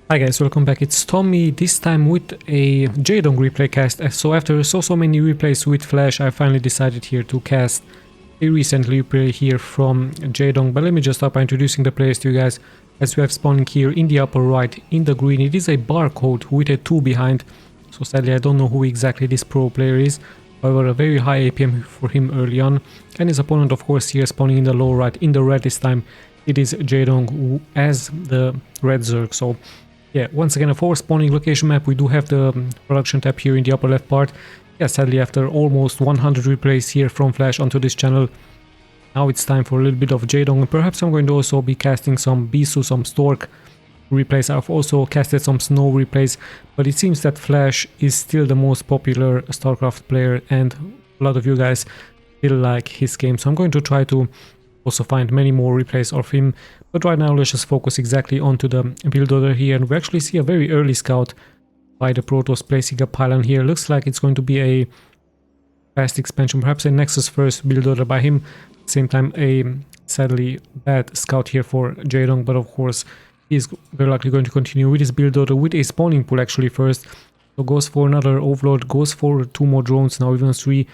Hi guys, welcome back. It's Tommy, this time with a JAEDONG replay cast. So after so many replays with Flash, I finally decided here to cast a recent replay here from JAEDONG. But let me just start by introducing the players to you guys. As we have spawning here in the upper right, in the green, it is a barcode with a 2 behind. So sadly I don't know who exactly this pro player is. However, a very high APM for him early on. And his opponent, of course, here spawning in the lower right, in the red this time. It is JAEDONG as the red Zerg. So yeah, once again, a 4 spawning location map. We do have the production tab here in the upper left part. Yeah, sadly, after almost 100 replays here from Flash onto this channel, now it's time for a little bit of JAEDONG. And perhaps I'm going to also be casting some Bisu, some Stork replays. I've also casted some Snow replays, but it seems that Flash is still the most popular StarCraft player, and a lot of you guys still like his game. So I'm going to try to also find many more replays of him, but right now let's just focus exactly onto the build order here. And we actually see a very early scout by the Protoss placing a pylon here. Looks like it's going to be a fast expansion, perhaps a Nexus first build order by him. At the same time, a sadly bad scout here for JAEDONG, but of course he's very likely going to continue with his build order with a spawning pool actually first. So goes for another overload, goes for 2 more drones, now even 3,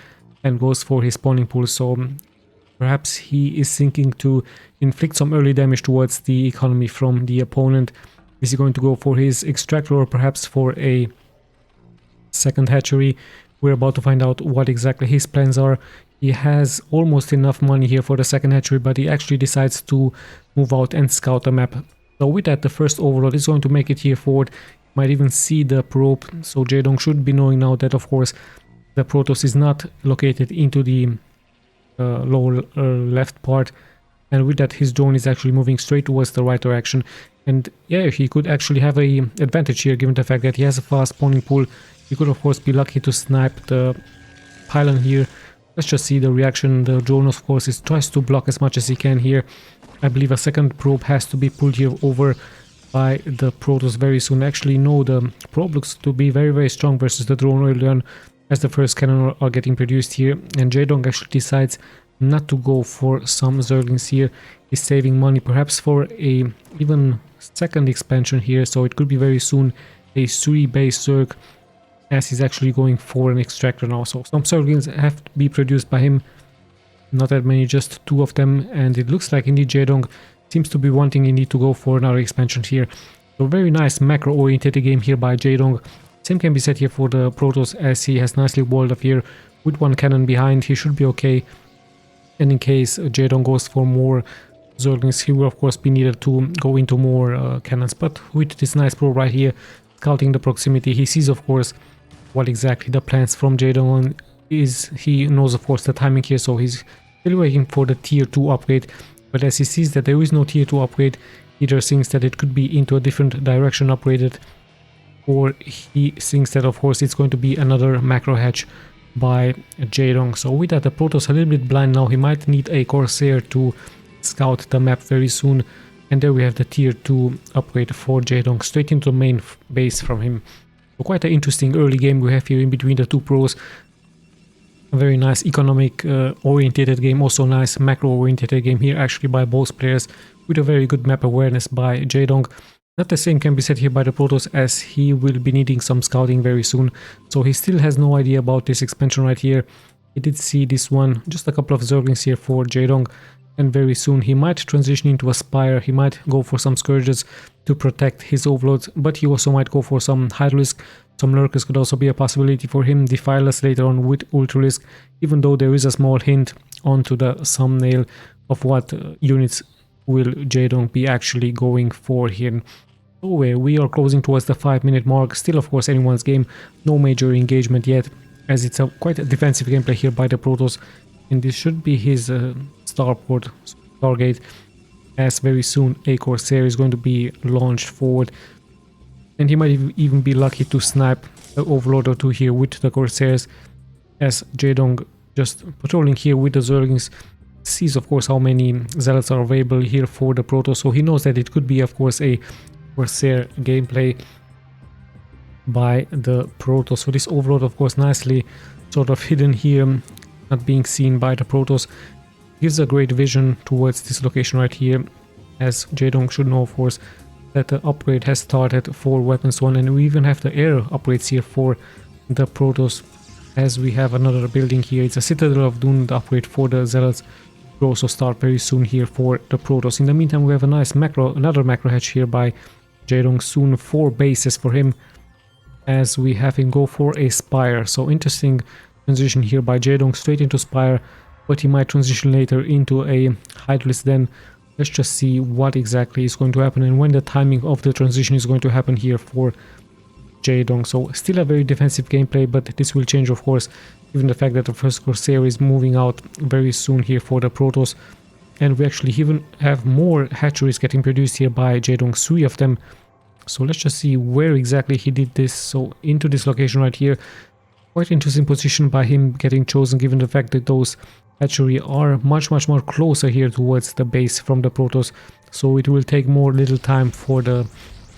and goes for his spawning pool. So perhaps he is thinking to inflict some early damage towards the economy from the opponent. Is he going to go for his extractor or perhaps for a second hatchery? We're about to find out what exactly his plans are. He has almost enough money here for the second hatchery, but he actually decides to move out and scout the map. So with that, the first overload is going to make it here forward. Might even see the probe. So JAEDONG should be knowing now that, of course, the Protoss is not located into the lower left part, and with that his drone is actually moving straight towards the right direction. And yeah, he could actually have a advantage here given the fact that he has a fast spawning pool. He could of course be lucky to snipe the pylon here. Let's just see the reaction. The drone of course tries to block as much as he can here. I believe a second probe has to be pulled here over by the Protoss very soon. Actually no, the probe looks to be very strong versus the drone early on, as the first cannon are getting produced here, and JAEDONG actually decides not to go for some Zerglings here. He's saving money perhaps for a even second expansion here, so it could be very soon a 3 base Zerg, as he's actually going for an extractor now. So some Zerglings have to be produced by him, not that many, just 2 of them, and it looks like indeed JAEDONG seems to be wanting indeed to go for another expansion here. So very nice macro oriented game here by JAEDONG. Same can be said here for the Protoss, as he has nicely walled up here with 1 cannon behind. He should be okay. And in case JAEDONG goes for more Zerglings, he will of course be needed to go into more cannons. But with this nice probe right here, scouting the proximity, he sees of course what exactly the plans from JAEDONG is. He knows of course the timing here, so he's still waiting for the tier 2 upgrade. But as he sees that there is no tier 2 upgrade, he either thinks that it could be into a different direction upgraded, or he thinks that of course it's going to be another macro hatch by JAEDONG. So with that, the Protoss a little bit blind now. He might need a Corsair to scout the map very soon. And there we have the tier 2 upgrade for JAEDONG straight into the main base from him. So quite an interesting early game we have here in between the 2 pros. A very nice economic orientated game, also nice macro orientated game here actually by both players, with a very good map awareness by JAEDONG. Not the same can be said here by the Protoss, as he will be needing some scouting very soon. So he still has no idea about this expansion right here. He did see this one, just a couple of Zerglings here for JAEDONG. And very soon he might transition into a Spire. He might go for some Scourges to protect his overloads. But he also might go for some Hydralisk. Some Lurkers could also be a possibility for him. Defilers later on with Ultralisk. Even though there is a small hint onto the thumbnail of what units will JAEDONG be actually going for here. So we are closing towards the 5-minute mark. Still of course anyone's game, no major engagement yet, as it's quite a defensive gameplay here by the Protoss. And this should be his starport target, as very soon a Corsair is going to be launched forward. And he might even be lucky to snipe the overload or 2 here with the Corsairs, as JAEDONG just patrolling here with the Zerglings sees of course how many Zealots are available here for the Protoss. So he knows that it could be of course a Corsair gameplay by the Protoss. So this overload of course nicely sort of hidden here, not being seen by the Protoss, gives a great vision towards this location right here, as JAEDONG should know of course that the upgrade has started for Weapons 1, and we even have the air upgrades here for the Protoss, as we have another building here. It's a Citadel of Doom, the upgrade for the Zealots will also start very soon here for the Protoss. In the meantime, we have a nice another macro hatch here by JAEDONG, soon 4 bases for him, as we have him go for a Spire. So interesting transition here by JAEDONG straight into Spire, but he might transition later into a Hydralisk Den. Let's just see what exactly is going to happen and when the timing of the transition is going to happen here for JAEDONG. So still a very defensive gameplay, but this will change, of course, given the fact that the first Corsair is moving out very soon here for the Protoss. And we actually even have more hatcheries getting produced here by JAEDONG, 3 of them. So let's just see where exactly he did this. So into this location right here. Quite interesting position by him getting chosen, given the fact that those hatchery are much more closer here towards the base from the Protoss. So it will take little time for the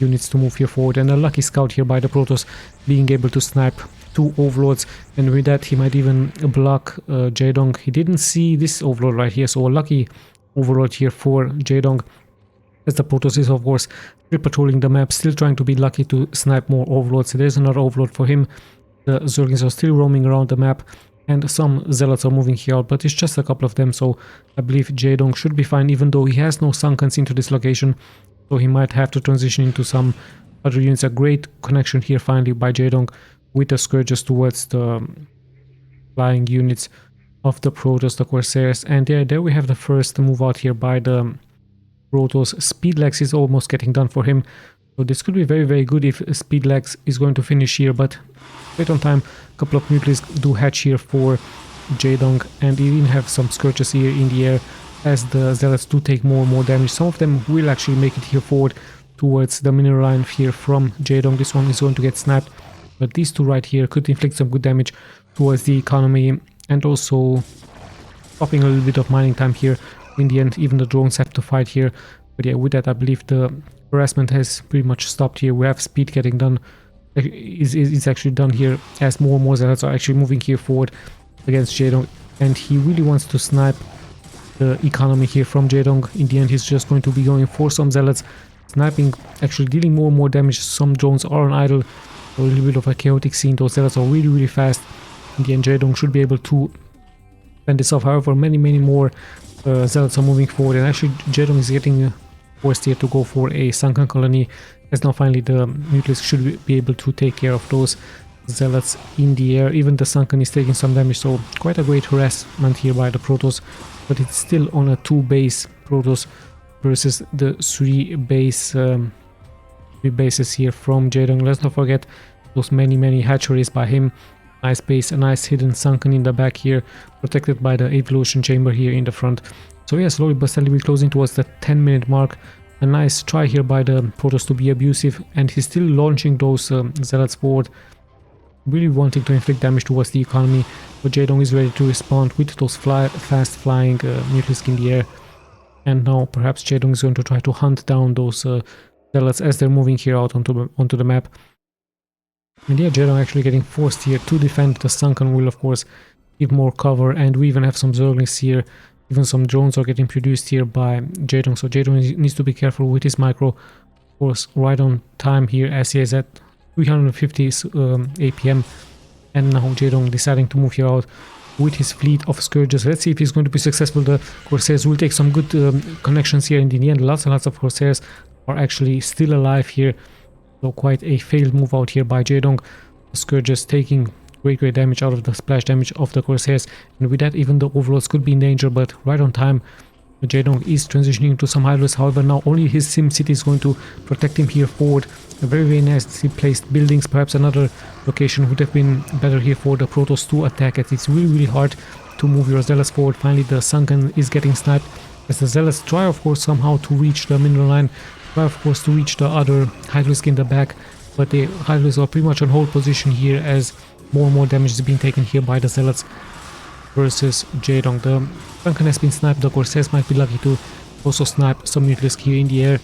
units to move here forward. And a lucky scout here by the Protoss, being able to snipe 2 overlords, and with that he might even block JAEDONG. He didn't see this overlord right here, so a lucky overlord here for JAEDONG, as the Protoss is of course still patrolling the map, still trying to be lucky to snipe more overlords. So there's another overlord for him. The Zerglings are still roaming around the map, and some Zealots are moving here out, but it's just a couple of them, so I believe JAEDONG should be fine, even though he has no Sunkens into this location, so he might have to transition into some other units. A great connection here finally by JAEDONG with the Scourges towards the flying units of the Protoss, the Corsairs, and there we have the first move out here by the Protoss. Speedlax is almost getting done for him, so this could be very good if Speedlax is going to finish here, but right on time. A couple of nucleus do hatch here for JAEDONG, and you even have some Scourges here in the air, as the Zealots do take more damage. Some of them will actually make it here forward towards the mineral line here from JAEDONG. This one is going to get sniped, but these 2 right here could inflict some good damage towards the economy, and also stopping a little bit of mining time here. In the end, even the drones have to fight here, but yeah, with that I believe the harassment has pretty much stopped here. We have speed getting done, is actually done here, as more Zealots are actually moving here forward against JAEDONG, and he really wants to snipe the economy here from JAEDONG. In the end, he's just going to be going for some Zealots, sniping, actually dealing more damage. Some drones are on idle, so a little bit of a chaotic scene. Those Zealots are really fast. In the end, JAEDONG should be able to fend this off. However, many more Zealots are moving forward, and actually JAEDONG is getting forced here to go for a Sunken colony, as now finally the nucleus should be able to take care of those Zealots in the air. Even the Sunken is taking some damage, so quite a great harassment here by the Protoss, but it's still on a 2 base Protoss versus the 3 bases here from JAEDONG. Let's not forget those many hatcheries by him. Nice base, a nice hidden Sunken in the back here, protected by the Evolution Chamber here in the front. So yeah, slowly but steadily we're closing towards the 10-minute mark. A nice try here by the Protoss to be abusive, and he's still launching those Zealots forward, really wanting to inflict damage towards the economy, but JAEDONG is ready to respond with those fast flying nucleus in the air. And now perhaps JAEDONG is going to try to hunt down those Zealots as they're moving here out onto the map. And yeah, JAEDONG actually getting forced here to defend. The Sunken will of course give more cover, and we even have some Zerglings here. Even some drones are getting produced here by JAEDONG, so JAEDONG needs to be careful with his micro. Of course, right on time here, as he is at 350 APM, and now JAEDONG deciding to move here out with his fleet of Scourges. Let's see if he's going to be successful. The Corsairs will take some good connections here in the end. Lots and lots of Corsairs are actually still alive here, so quite a failed move out here by JAEDONG. The Scourges taking great damage out of the splash damage of the Corsairs, and with that even the overlords could be in danger, but right on time JAEDONG is transitioning to some Hydralisks. However, now only his Sim City is going to protect him here forward. A very nicely placed buildings. Perhaps another location would have been better here for the Protoss to attack, as it's really hard to move your Zealots forward. Finally the Sunken is getting sniped, as the Zealots try of course somehow to reach the mineral line, try of course to reach the other Hydralisk in the back, but the Hydralisks are pretty much on hold position here, as more damage is being taken here by the Zealots versus JAEDONG. The Sunken has been sniped. The Corsairs might be lucky to also snipe some nucleus here in the air,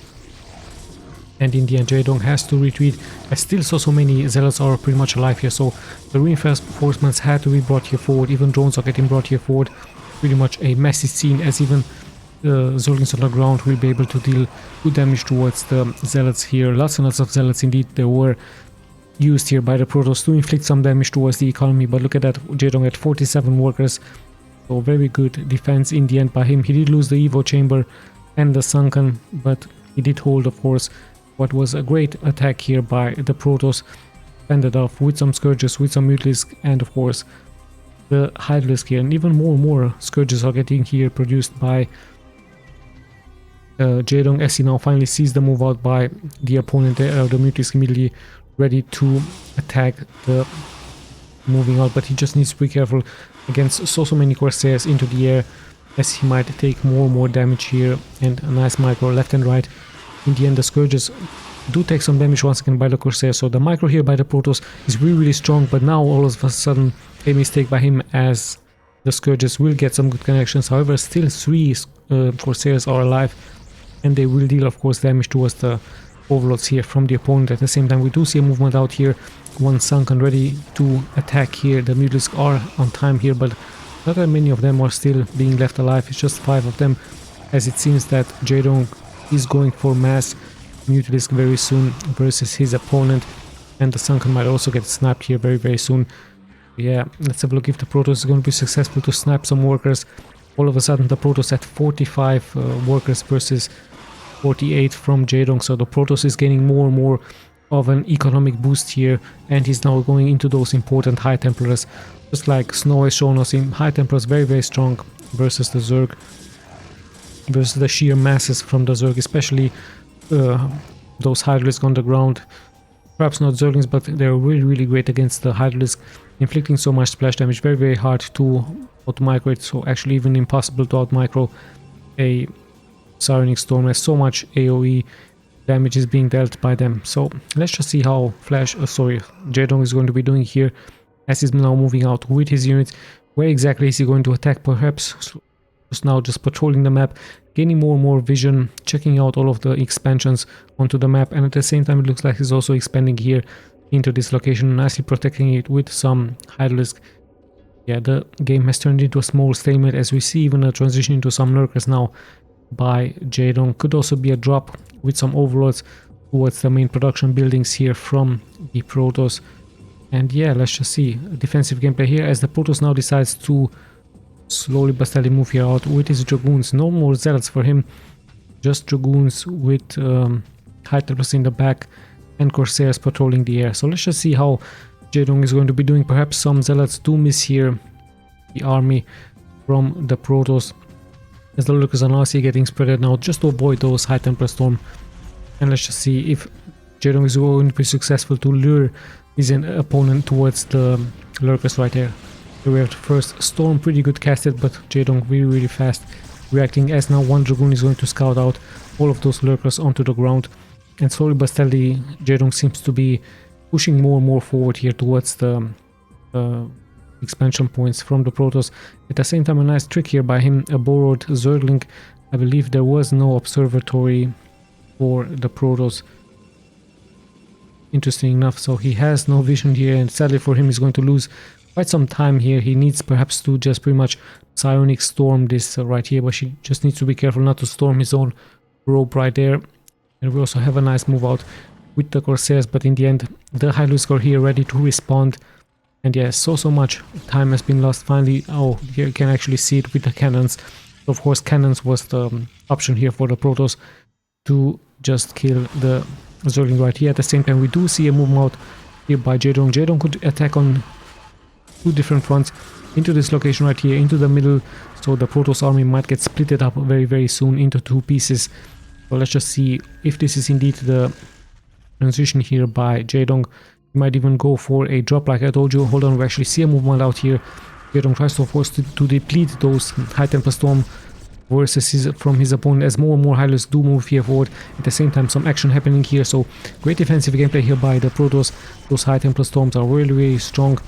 and in the end JAEDONG has to retreat, as still so many Zealots are pretty much alive here. So the reinforcements had to be brought here forward. Even drones are getting brought here forward. Pretty much a messy scene, as even Zerglings on the ground will be able to deal good damage towards the Zealots here. Lots and lots of Zealots indeed. They were used here by the Protoss to inflict some damage towards the economy, but look at that, JAEDONG at 47 workers. So very good defense in the end by him. He did lose the Evo Chamber and the Sunken, but he did hold, of course, what was a great attack here by the Protoss. Ended off with some Scourges, with some Mutalisk, and of course the Hydralisk here. And even more Scourges are getting here produced by JAEDONG as he now finally sees the move out by the opponent there. The Mutalisk immediately ready to attack the moving out, but he just needs to be careful against so many Corsairs into the air, as he might take more damage here. And a nice micro left and right. In the end, the Scourges do take some damage once again by the Corsair, so the micro here by the Protoss is really strong, but now all of a sudden a mistake by him, as the Scourges will get some good connections. However, still 3 Corsairs are alive, and they will deal, of course, damage towards the Overlords here from the opponent. At the same time, we do see a movement out here, one Sunken ready to attack here. The Mutalisk are on time here, but not that many of them are still being left alive. It's just 5 of them, as it seems that JAEDONG is going for mass Mutalisk very soon versus his opponent, and the Sunken might also get snapped here very soon. Yeah, let's have a look if the Protoss is going to be successful to snap some workers. All of a sudden the Protoss at 45 workers versus 48 from JAEDONG, so the Protoss is gaining more of an economic boost here, and he's now going into those important High Templars, just like Snow has shown us. In High Templars very strong versus the Zerg, versus the sheer masses from the Zerg, especially those Hydralisk on the ground. Perhaps not Zerglings, but they're really great against the Hydralisk, inflicting so much splash damage. Very hard to out-micro it, so actually even impossible to out-micro a Psionic Storm, as so much AoE damage is being dealt by them. So let's just see how JAEDONG is going to be doing here, as he's now moving out with his units. Where exactly is he going to attack? Perhaps just now just patrolling the map, gaining more vision, checking out all of the expansions onto the map, and at the same time it looks like he's also expanding here into this location, nicely protecting it with some Hydralisk. Yeah, the game has turned into a small stalemate, as we see even a transition into some Lurkers now by JAEDONG. Could also be a drop with some Overlords towards the main production buildings here from the Protoss. And yeah, let's just see defensive gameplay here, as the Protoss now decides to slowly but steadily move here out with his Dragoons. No more Zealots for him, just Dragoons with High Templars in the back and Corsairs patrolling the air. So let's just see how JAEDONG is going to be doing. Perhaps some Zealots do miss here the army from the Protoss, as the Lurkers are now getting spread out just to avoid those High Templar Storm. And let's just see if JAEDONG is going to be successful to lure his opponent towards the Lurkers right there. We have the first Storm, pretty good casted, but JAEDONG really fast reacting, as now one Dragoon is going to scout out all of those Lurkers onto the ground. And slowly but steadily JAEDONG seems to be pushing more forward here towards the expansion points from the Protoss. At the same time, a nice trick here by him, a borrowed Zergling. I believe there was no observatory for the Protoss, interesting enough, so he has no vision here, and sadly for him he's going to lose quite some time here. He needs perhaps to just pretty much Psionic Storm this right here, but he just needs to be careful not to storm his own rope right there. And we also have a nice move out with the Corsairs, but in the end the Hydralisk are here ready to respond. And yes, so much time has been lost. Finally, oh, here you can actually see it with the cannons. Of course, cannons was the option here for the Protoss to just kill the Zergling right here. At the same time, we do see a movement out here by JAEDONG. JAEDONG could attack on 2 different fronts into this location right here, into the middle, so the Protoss army might get splitted up very soon into 2 pieces. So let's just see if this is indeed the transition here by JAEDONG. He might even go for a drop, like I told you. Hold on, we actually see a movement out here. JAEDONG tries to force to deplete those High Templar Storm versus from his opponent, as more Hydralisks do move here forward. At the same time, some action happening here, so great defensive gameplay here by the Protoss. Those High Templar Storms are really strong,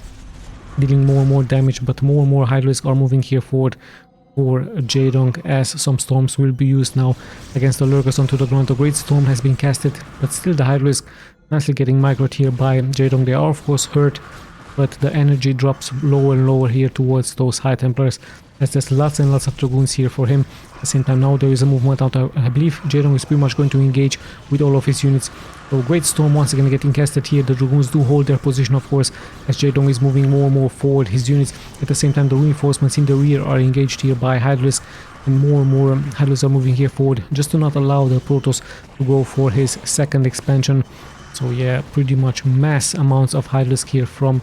dealing more damage, but more Hydralisks are moving here forward for JAEDONG, as some Storms will be used now against the Lurkers onto the ground. The Great Storm has been casted, but still the Hydralisk nicely getting microed here by JAEDONG. They are of course hurt but the energy drops lower and lower here towards those High Templars, as there's lots and lots of Dragoons here for him. At the same time, now there is a movement out. I believe JAEDONG is pretty much going to engage with all of his units. So Great Storm once again getting casted here. The Dragoons do hold their position, of course, as JAEDONG is moving more and more forward his units. At the same time, the reinforcements in the rear are engaged here by Hydralisk, and more Hydralisks are moving here forward, just to not allow the Protoss to go for his second expansion. So yeah, pretty much mass amounts of Hydralisk here from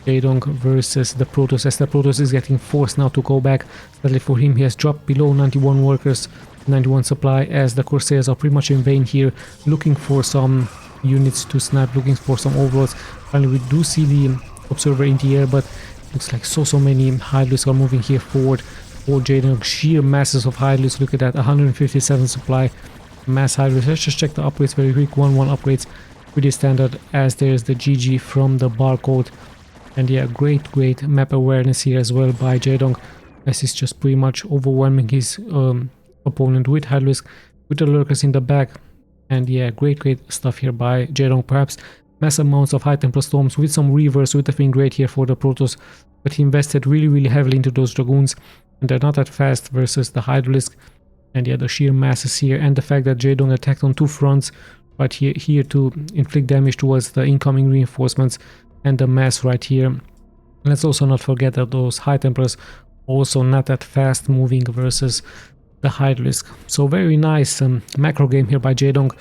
JAEDONG versus the Protoss, as the Protoss is getting forced now to go back. Sadly for him, he has dropped below 91 workers, 91 supply, as the Corsairs are pretty much in vain here, looking for some units to snap, looking for some overlords. Finally, we do see the Observer in the air, but looks like so many Hydralisks are moving here forward for JAEDONG. Sheer masses of Hydralisks. Look at that, 157 supply, mass Hydralisks. Let's just check the upgrades very quick. 1-1 upgrades, pretty standard, as there's the GG from the barcode. And yeah, great map awareness here as well by JAEDONG, as he's just pretty much overwhelming his opponent with Hydralisk, with the lurkers in the back. And yeah, great stuff here by JAEDONG. Perhaps mass amounts of High Templar Storms with some reverse would have been great here for the Protoss, but he invested really heavily into those Dragoons, and they're not that fast versus the Hydralisk. And yeah, the sheer masses here, and the fact that JAEDONG attacked on two fronts, right here to inflict damage towards the incoming reinforcements, and the mass right here. Let's also not forget that those High Templars also not that fast moving versus the Hydralisk. So very nice macro game here by JAEDONG.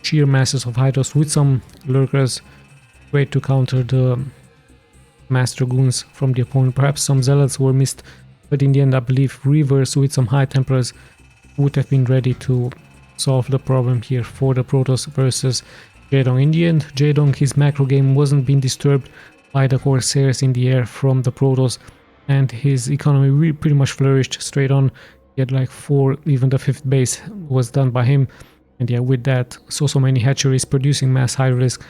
Sheer masses of Hydras with some lurkers, great to counter the mass Dragoons from the opponent. Perhaps some Zealots were missed, but in the end I believe reverse with some High Templars would have been ready to solve the problem here for the Protoss versus JAEDONG. In the end, JAEDONG, his macro game wasn't being disturbed by the Corsairs in the air from the Protoss, and his economy really pretty much flourished straight on. He had like 4, even the 5th base was done by him. And yeah, with that, so many hatcheries producing mass Hydralisk,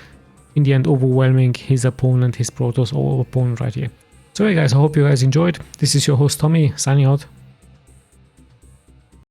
in the end overwhelming his opponent, his Protoss opponent right here. So yeah guys, I hope you guys enjoyed. This is your host Tommy, signing out.